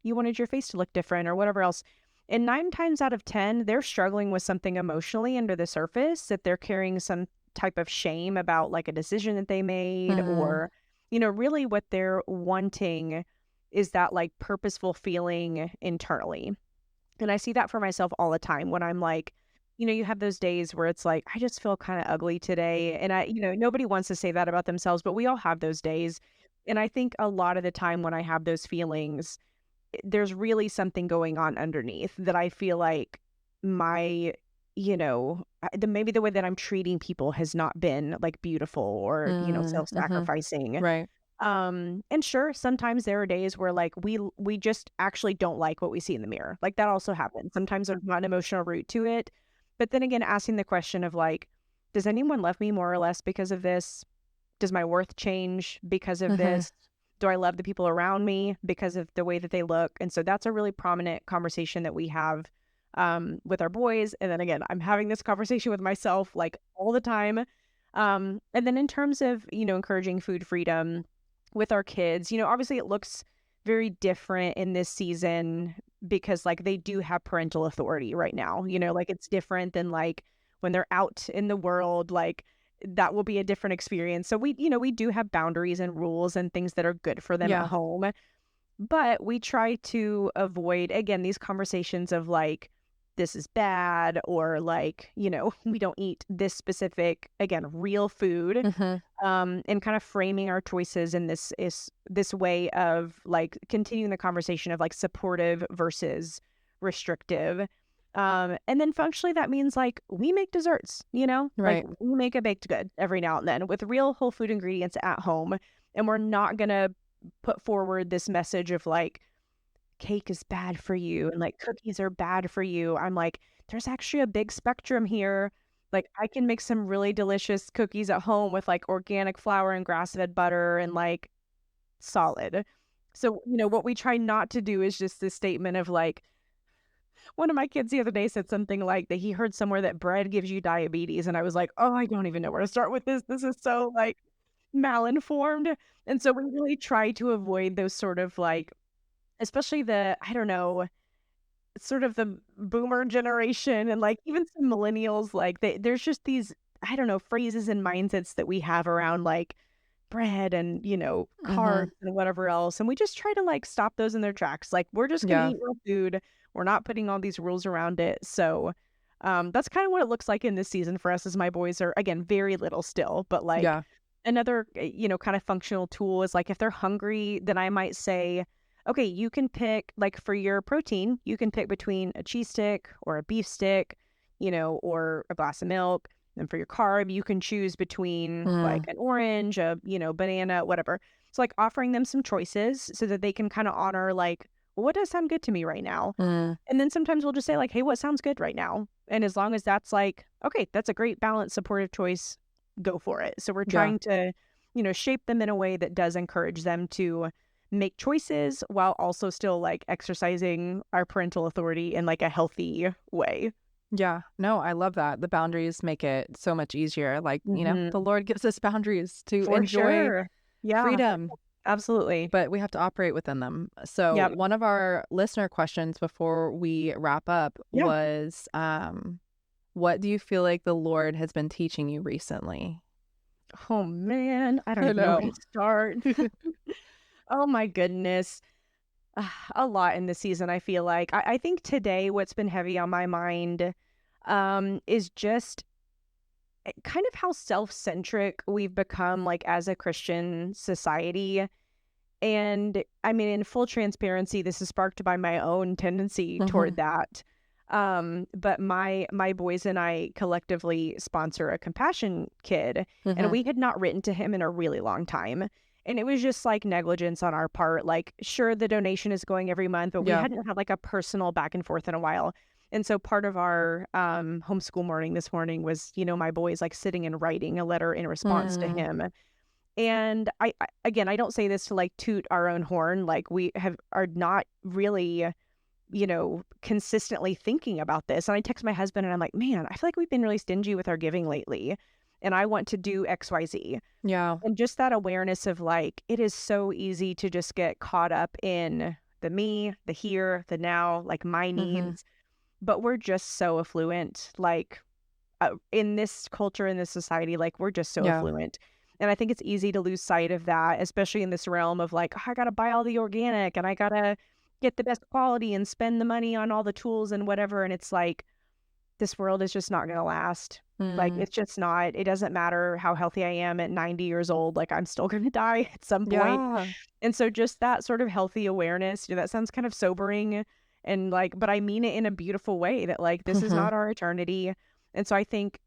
wanted your face to look different or whatever else? And 9 times out of 10, they're struggling with something emotionally under the surface, that they're carrying some type of shame about like a decision that they made, Mm. or, really what they're wanting is that like purposeful feeling internally. And I see that for myself all the time when I'm like, you have those days where it's like, I just feel kind of ugly today. And nobody wants to say that about themselves, but we all have those days. And I think a lot of the time when I have those feelings, there's really something going on underneath that I feel like my, maybe the way that I'm treating people has not been like beautiful or, Mm-hmm. self-sacrificing. Right. And sure, sometimes there are days where like we just actually don't like what we see in the mirror. Like that also happens. Sometimes there's not an emotional root to it. But then again, asking the question of like, does anyone love me more or less because of this? Does my worth change because of Mm-hmm. this? Do I love the people around me because of the way that they look? And so that's a really prominent conversation that we have with our boys. And then again, I'm having this conversation with myself like all the time. And then in terms of, encouraging food freedom with our kids, obviously it looks very different in this season because like they do have parental authority right now, like it's different than like when they're out in the world, like that will be a different experience. So we do have boundaries and rules and things that are good for them at Yeah. home, but we try to avoid, again, these conversations of like, this is bad, or like, we don't eat this specific, again, real food. Mm-hmm. And kind of framing our choices in this way of like continuing the conversation of like supportive versus restrictive. And then functionally that means like we make desserts, like Right. we make a baked good every now and then with real whole food ingredients at home. And we're not gonna put forward this message of like cake is bad for you and like cookies are bad for you. I'm like, there's actually a big spectrum here. Like I can make some really delicious cookies at home with like organic flour and grass-fed butter and like solid. So, what we try not to do is just this statement of like, one of my kids the other day said something like that he heard somewhere that bread gives you diabetes. And I was like, oh, I don't even know where to start with this. This is so like malinformed. And so we really try to avoid those sort of like, especially I don't know, sort of the boomer generation and like even some millennials, like there's just these, I don't know, phrases and mindsets that we have around like bread and, Mm-hmm. carbs and whatever else. And we just try to like stop those in their tracks. Like we're just going to Yeah. eat real food. We're not putting all these rules around it. So that's kind of what it looks like in this season for us as my boys are, again, very little still, but like Yeah. another, kind of functional tool is like if they're hungry, then I might say, okay, you can pick like for your protein, you can pick between a cheese stick or a beef stick, or a glass of milk. And for your carb, you can choose between like Mm. an orange, a, banana, whatever. So like offering them some choices so that they can kind of honor like, well, what does sound good to me right now? Mm. And then sometimes we'll just say like, hey, what sounds good right now? And as long as that's like, okay, that's a great balanced supportive choice, go for it. So we're Yeah. trying to, shape them in a way that does encourage them to make choices while also still like exercising our parental authority in like a healthy way. Yeah, no, I love that. The boundaries make it so much easier. Like, Hmm. the Lord gives us boundaries to For enjoy sure. Yeah, freedom, absolutely. but we have to operate within them. So, Yep. one of our listener questions before we wrap up Yeah. was, what do you feel like the Lord has been teaching you recently? Oh man, I don't I even know where to know. start. Oh my goodness. A lot in this season, I feel like. I think today what's been heavy on my mind is just kind of how self-centric we've become like as a Christian society. And I mean, in full transparency, this is sparked by my own tendency Hmm. toward that. But my boys and I collectively sponsor a compassion kid, and Hmm. we had not written to him in a really long time. And it was just like negligence on our part. Like, sure, the donation is going every month, but we Yeah. hadn't had like a personal back and forth in a while. And so part of our homeschool morning this morning was, my boys like sitting and writing a letter in response to Mm. him. And again, I don't say this to like toot our own horn. Like we are not really, consistently thinking about this. And I text my husband and I'm like, man, I feel like we've been really stingy with our giving lately. And I want to do XYZ. Yeah. And just that awareness of like, it is so easy to just get caught up in the me, the here, the now, like my Hmm. needs. But we're just so affluent. Like in this culture, in this society, like we're just so Yeah. affluent. And I think it's easy to lose sight of that, especially in this realm of like, oh, I got to buy all the organic and I got to get the best quality and spend the money on all the tools and whatever. And it's like, this world is just not going to last. Like, Mm. it's just not. It doesn't matter how healthy I am at 90 years old. Like, I'm still going to die at some point. Yeah. And so, just that sort of healthy awareness, that sounds kind of sobering. And like, but I mean it in a beautiful way that, like, this is Hmm. not our eternity. And so, I think,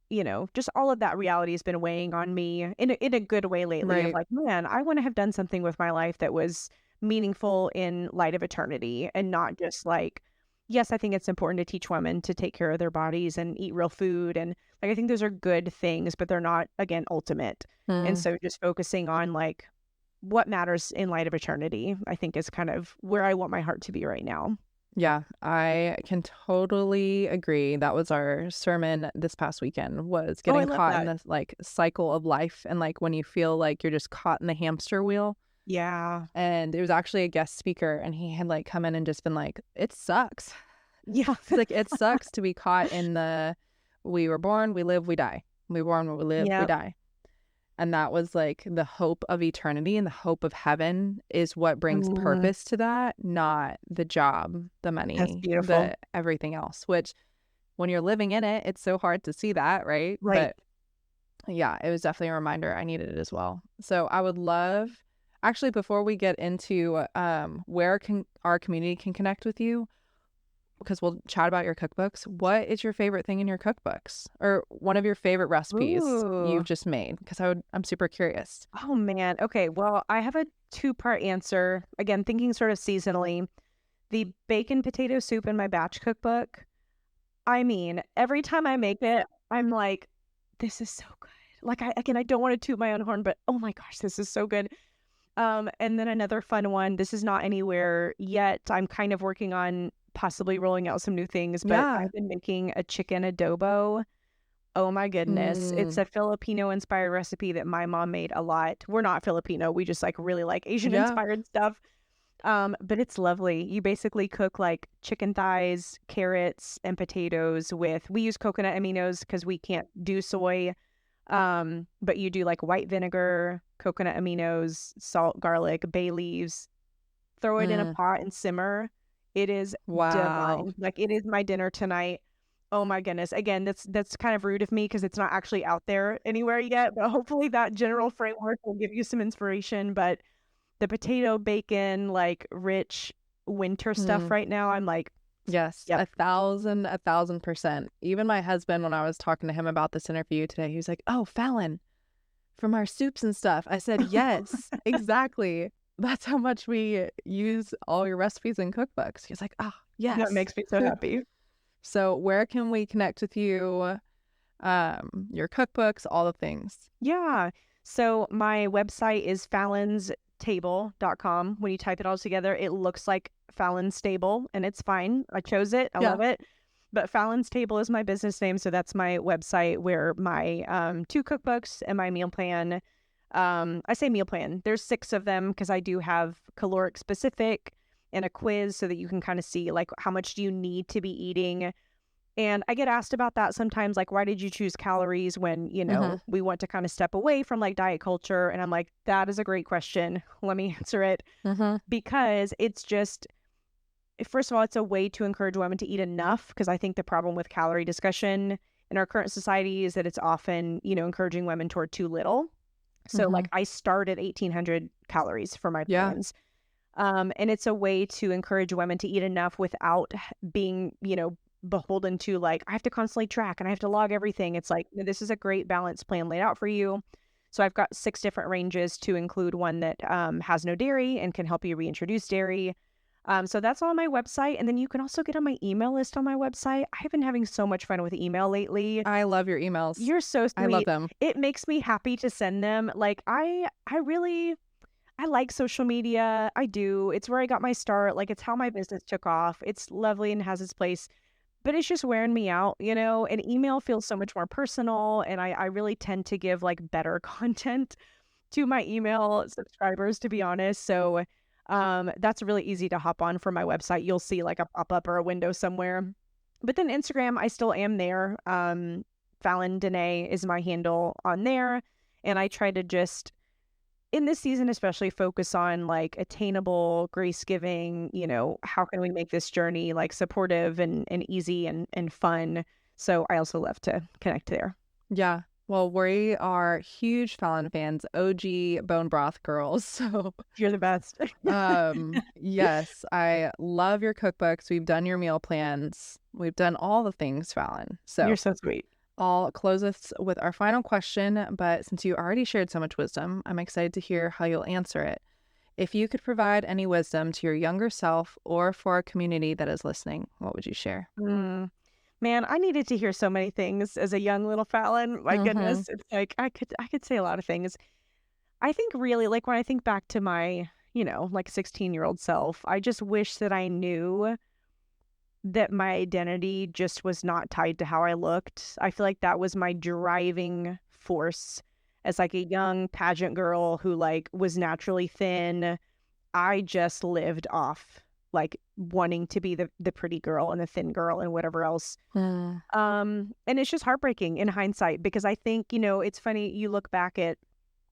just all of that reality has been weighing on me in a good way lately of Right. like, man, I want to have done something with my life that was meaningful in light of eternity and not just like, yes, I think it's important to teach women to take care of their bodies and eat real food. And like, I think those are good things, but they're not, again, ultimate. And Mm. so just focusing on like what matters in light of eternity, I think is kind of where I want my heart to be right now. Yeah, I can totally agree. That was our sermon this past weekend, was Oh, I getting love caught in that. this like cycle of life and like when you feel like you're just caught in the hamster wheel. Yeah. And it was actually a guest speaker and he had like come in and just been like, it sucks. Yeah. It's like it sucks to be caught in the we were born, we live, we die. We were born, we live, we Yep. die. And that was like the hope of eternity and the hope of heaven is what brings Mhm. purpose to that, not the job, the That's money, beautiful. the everything else, which when you're living in it, it's so hard to see that, right? Right. But yeah, it was definitely a reminder. I needed it as well. So I would love, actually, before we get into where can our community can connect with you, because we'll chat about your cookbooks. What is your favorite thing in your cookbooks, or one of your favorite recipes Ooh. you've just made? Because I'm super curious. Oh man. Okay. Well, I have a two-part answer. Again, thinking sort of seasonally. The bacon potato soup in my batch cookbook. I mean, every time I make it, I'm like, this is so good. Like I don't want to toot my own horn, but oh my gosh, this is so good. And then another fun one. This is not anywhere yet. I'm kind of working on possibly rolling out some new things, but Yeah. I've been making a chicken adobo. Oh my goodness. It's Mm, a Filipino inspired recipe that my mom made a lot. We're not Filipino. We just like really like Asian yeah. inspired stuff. But it's lovely. You basically cook like chicken thighs, carrots, and potatoes with, we use coconut aminos because we can't do soy. But you do like white vinegar, coconut aminos, salt, garlic, bay leaves, throw it in a Mm, pot and simmer. It is wow. divine. Like it is my dinner tonight. Oh my goodness. Again, that's kind of rude of me because it's not actually out there anywhere yet, but hopefully that general framework will give you some inspiration. But the potato bacon, like rich winter stuff Mm, right now, I'm like, yes, yep. 1,000%. Even my husband, when I was talking to him about this interview today, he was like, "Oh, Fallon, from our soups and stuff." I said, "Yes, exactly. That's how much we use all your recipes and cookbooks." He's like, "Oh, That yes." makes me so happy. So where can we connect with you? Your cookbooks, all the things. Yeah. So my website is Fallon's fallontable.com. When you type it all together, it looks like Fallon's Table, and it's fine. I chose it. I love it. But Fallon's Table is my business name, so that's my website where my 2 cookbooks and my meal plan. I say meal plan. There's 6 of them because I do have caloric specific and a quiz so that you can kind of see like how much do you need to be eating. And I get asked about that sometimes, like, why did you choose calories when, you know, we want to kind of step away from like diet culture? And I'm like, that is a great question. Let me answer it. Because it's just, first of all, it's a way to encourage women to eat enough, because I think the problem with calorie discussion in our current society is that it's often, you know, encouraging women toward too little. So like I start at 1,800 calories for my plans. And it's a way to encourage women to eat enough without being, you know, beholden to like, I have to constantly track and I have to log everything. It's like, this is a great balanced plan laid out for you. So I've got 6 different ranges to include one that has no dairy and can help you reintroduce dairy. So that's all on my website. And then you can also get on my email list on my website. I've been having so much fun with email lately. I love your emails. You're so sweet. I love them. It makes me happy to send them. Like I like social media. I do. It's where I got my start. Like it's how my business took off. It's lovely and has its place, but it's just wearing me out, you know, and email feels so much more personal. And I really tend to give like better content to my email subscribers, to be honest. So that's really easy to hop on from my website. You'll see like a pop-up or a window somewhere. But then Instagram, I still am there. Fallon Danae is my handle on there. And I try to just, in this season especially, focus on like attainable, grace-giving, you know, how can we make this journey like supportive and easy and fun. So I also love to connect there. Yeah. Well, we are huge Fallon fans, OG bone broth girls. So you're the best. Yes, I love your cookbooks. We've done your meal plans. We've done all the things, Fallon. So you're so sweet. I'll close us with our final question, but since you already shared so much wisdom, I'm excited to hear how you'll answer it. If you could provide any wisdom to your younger self or for a community that is listening, what would you share? Man, I needed to hear so many things as a young little Fallon. My goodness, it's like I could say a lot of things. I think really, like when I think back to my, you know, like 16-year-old self, I just wish that I knew that my identity just was not tied to how I looked. I feel like that was my driving force as like a young pageant girl who like was naturally thin. I just lived off like wanting to be the pretty girl and the thin girl and whatever else. And it's just heartbreaking in hindsight, because I think, you know, it's funny, you look back at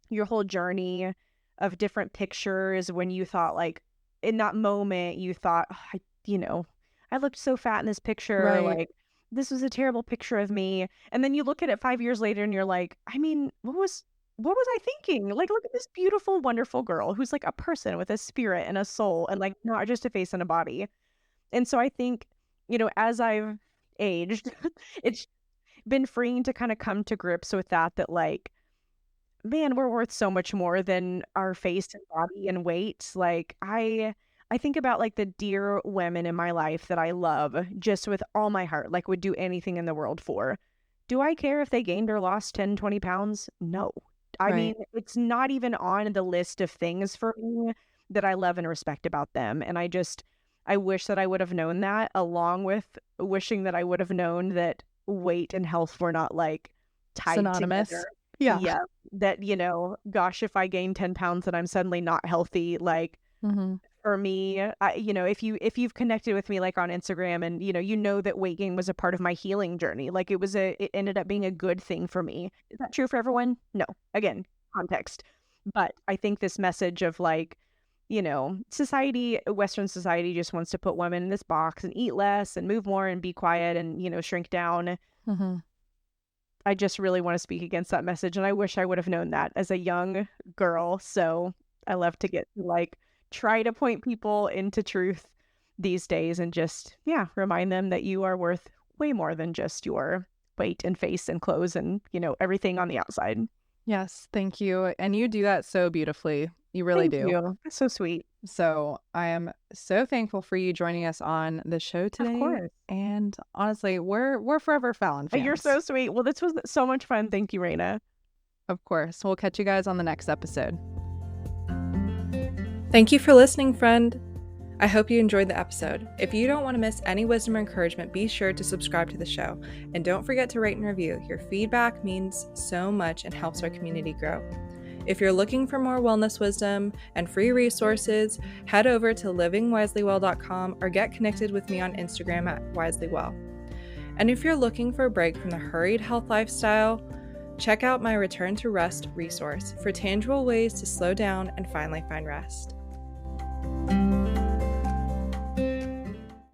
your whole journey of different pictures when you thought like in that moment you thought, oh, I looked so fat in this picture. Right. Like this was a terrible picture of me. And then you look at it 5 years later and you're like, I mean, what was I thinking? Like, look at this beautiful, wonderful girl who's like a person with a spirit and a soul and like not just a face and a body. And so I think, you know, as I've aged, it's been freeing to kind of come to grips with that like, man, we're worth so much more than our face and body and weight. Like I think about like the dear women in my life that I love just with all my heart, like would do anything in the world for. Do I care if they gained or lost 10, 20 pounds? No. I mean, it's not even on the list of things for me that I love and respect about them. And I wish that I would have known that, along with wishing that I would have known that weight and health were not like tied synonymous together. Yeah. That, you know, gosh, if I gain 10 pounds and I'm suddenly not healthy, like for me, you know, if you've connected with me like on Instagram and, you know that weight gain was a part of my healing journey. Like it ended up being a good thing for me. Is that true for everyone? No. Again, context. But I think this message of like, you know, Western society just wants to put women in this box and eat less and move more and be quiet and, you know, shrink down. I just really want to speak against that message. And I wish I would have known that as a young girl. So I love to get to like try to point people into truth these days and just, remind them that you are worth way more than just your weight and face and clothes and, you know, everything on the outside. Yes, thank you. And you do that so beautifully. You really do. Thank you. That's so sweet. So I am so thankful for you joining us on the show today. Of course. And honestly, we're forever Fallon fans. You're so sweet. Well, this was so much fun. Thank you, Raina. Of course. We'll catch you guys on the next episode. Thank you for listening, friend. I hope you enjoyed the episode. If you don't want to miss any wisdom or encouragement, be sure to subscribe to the show. And don't forget to rate and review. Your feedback means so much and helps our community grow. If you're looking for more wellness wisdom and free resources, head over to livingwiselywell.com or get connected with me on Instagram at wiselywell. And if you're looking for a break from the hurried health lifestyle, check out my Return to Rest resource for tangible ways to slow down and finally find rest.